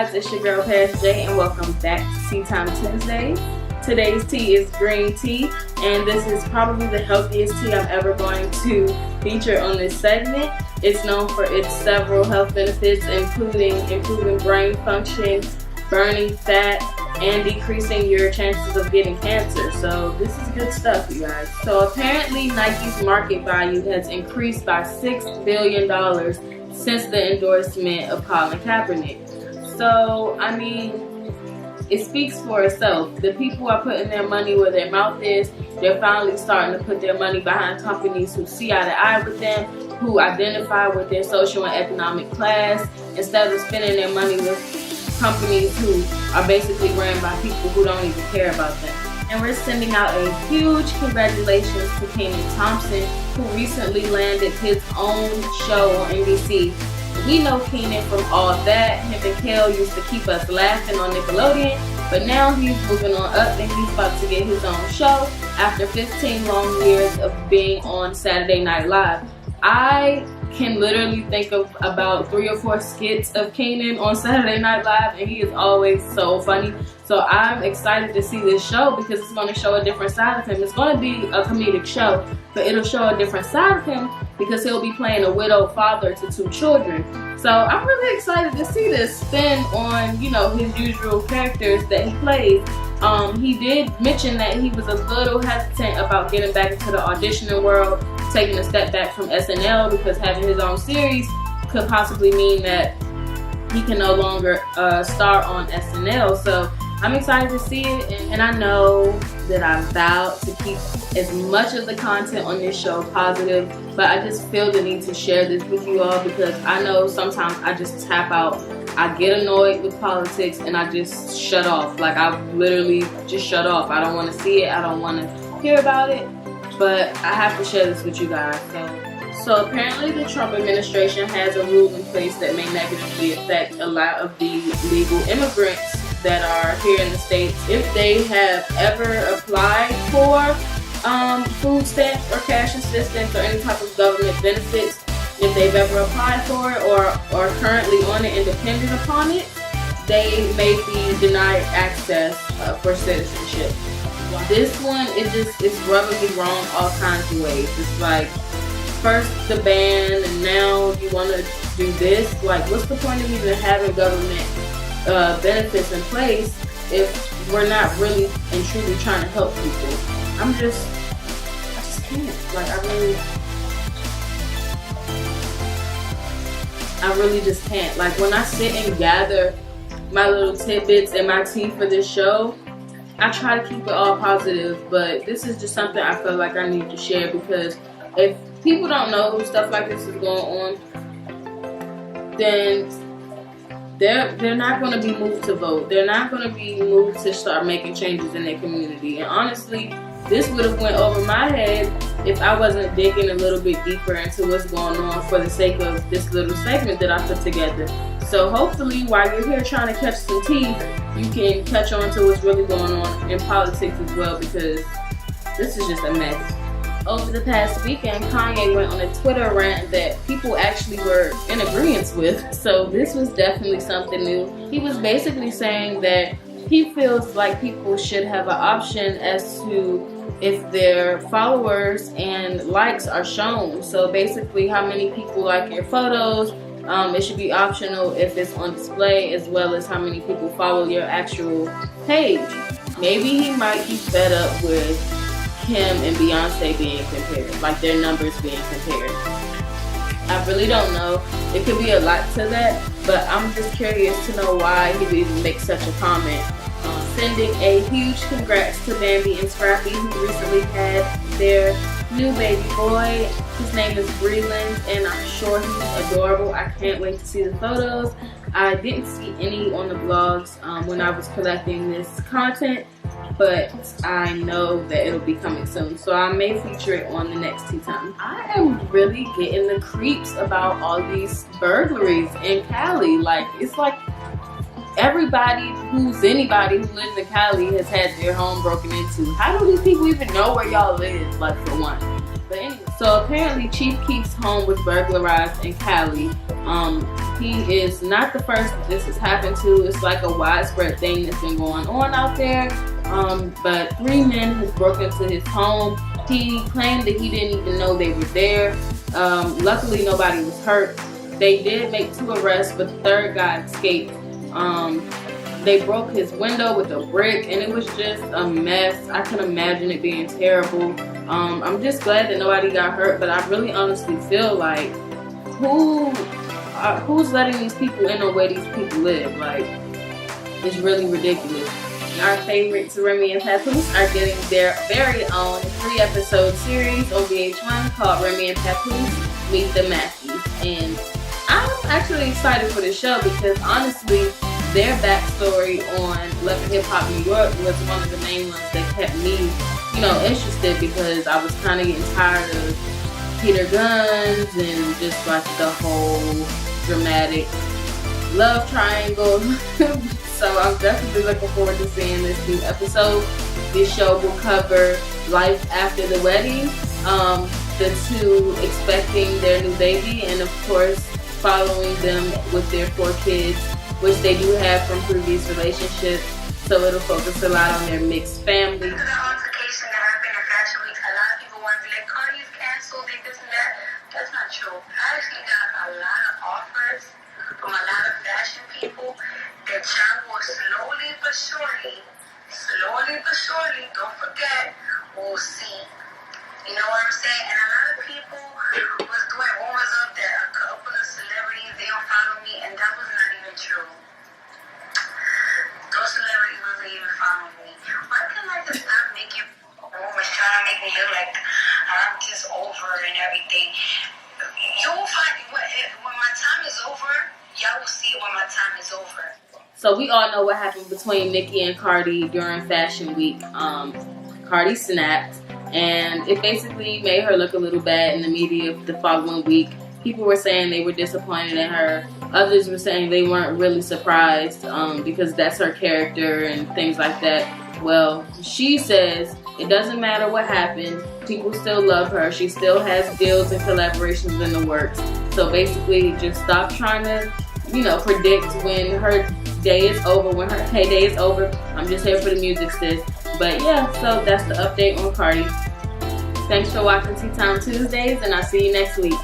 guys, it's your girl Pass J and welcome back to Tea Time Tuesdays. Today's tea is green tea, and this is probably the healthiest tea I'm ever going to feature on this segment. It's known for its several health benefits, including improving brain function, burning fat, and decreasing your chances of getting cancer. So this is good stuff, you guys. So apparently Nike's market value has increased by $6 billion since the endorsement of Colin Kaepernick. So, I mean, it speaks for itself. The people are putting their money where their mouth is. They're finally starting to put their money behind companies who see eye to eye with them, who identify with their social and economic class, instead of spending their money with companies who are basically ran by people who don't even care about them. And we're sending out a huge congratulations to Kenan Thompson, who recently landed his own show on NBC. We know Kenan from All That. Him and Kel used to keep us laughing on Nickelodeon, but now he's moving on up and he's about to get his own show after 15 long years of being on Saturday Night Live. I can literally think of about 3 or 4 skits of Kenan on Saturday Night Live, and he is always so funny. So I'm excited to see this show because it's going to show a different side of him. It's going to be a comedic show, but it'll show a different side of him because he'll be playing a widowed father to 2 children. So I'm really excited to see this spin on, you know, his usual characters that he plays. He did mention that he was a little hesitant about getting back into the auditioning world, taking a step back from SNL because having his own series could possibly mean that he can no longer star on SNL. So I'm excited to see it, and I know that I vowed to keep as much of the content on this show positive, but I just feel the need to share this with you all because I know sometimes I just tap out. I get annoyed with politics and I just shut off. Like, I literally just shut off. I don't want to see it. I don't want to hear about it, but I have to share this with you guys. So apparently the Trump administration has a rule in place that may negatively affect a lot of the legal immigrants that are here in the States if they have ever applied for food stamps or cash assistance or any type of government benefits. If they've ever applied for it or are currently on it and dependent upon it, they may be denied access for citizenship. This one, it's rubbing me wrong all kinds of ways. It's like, first the ban and now you want to do this. Like, what's the point of even having government benefits in place if we're not really and truly trying to help people? I just can't. Like, I really just can't. Like, when I sit and gather my little tidbits and my tea for this show, I try to keep it all positive, but this is just something I feel like I need to share because if people don't know stuff like this is going on, then they're not going to be moved to vote. They're not going to be moved to start making changes in their community. And honestly, this would have went over my head if I wasn't digging a little bit deeper into what's going on for the sake of this little segment that I put together. So hopefully while you're here trying to catch some tea, you can catch on to what's really going on in politics as well, because this is just a mess. Over the past weekend, Kanye went on a Twitter rant that people actually were in agreement with. So this was definitely something new. He was basically saying that he feels like people should have an option as to if their followers and likes are shown. So basically how many people like your photos. It should be optional if it's on display, as well as how many people follow your actual page. Maybe he might be fed up with him and Beyonce being compared, like their numbers being compared. I really don't know. It could be a lot to that, but I'm just curious to know why he would even make such a comment. Sending a huge congrats to Bambi and Scrappy, who recently had their new baby boy. His name is Breland, and I'm sure he's adorable. I can't wait to see the photos. I didn't see any on the blogs when I was collecting this content, but I know that it'll be coming soon, so I may feature it on the next Tea Time. I am really getting the creeps about all these burglaries in Cali. Like, it's like anybody who lives in Cali has had their home broken into. How do these people even know where y'all live, like, for one? But anyway, so apparently Chief Keef's home was burglarized in Cali. He is not the first that this has happened to. It's like a widespread thing that's been going on out there. But 3 men has broken into his home. He claimed that he didn't even know they were there. Luckily, nobody was hurt. They did make 2 arrests, but the 3rd guy escaped. They broke his window with a brick, and it was just a mess. I can imagine it being terrible. I'm just glad that nobody got hurt, but I really honestly feel like who's letting these people in on where these people live? Like, it's really ridiculous. Our favorites, Remy and Papoose, are getting their very own 3-episode series on VH1 called Remy and Papoose Meet the Mackies. And I'm actually excited for the show because honestly, their backstory on Love and Hip Hop New York was one of the main ones that kept me, interested, because I was kind of getting tired of Peter Guns and just like the whole dramatic love triangle. So I'm definitely looking forward to seeing this new episode. This show will cover life after the wedding, the 2 expecting their new baby, and of course following them with their 4 kids, which they do have from previous relationships. So it'll focus a lot on their mixed family. The altercation that happened in Fashion Week, a lot of people want to be like, Cardi's canceled, they this and that. That's not true. I actually got a lot of offers from a lot of fashion people that y'all will slowly but surely, don't forget, we'll see. You know what I'm saying? And a lot of people was doing rumors of that a couple of celebrities, they don't follow me, and that was not even true. Those celebrities wasn't even following me. Why can't I just stop making rumors trying to make me look like I'm just over and everything? You will find when my time is over, y'all will see when my time is over. So we all know what happened between Nicki and Cardi during Fashion Week. Cardi snapped, and it basically made her look a little bad in the media the following week. People were saying they were disappointed in her. Others were saying they weren't really surprised because that's her character and things like that. Well, she says it doesn't matter what happened. People still love her. She still has deals and collaborations in the works. So basically, just stop trying to, predict when her day is over, when her payday is over. I'm just here for the music, sis. But yeah, so that's the update on Cardi. Thanks for watching Tea Time Tuesdays, and I'll see you next week.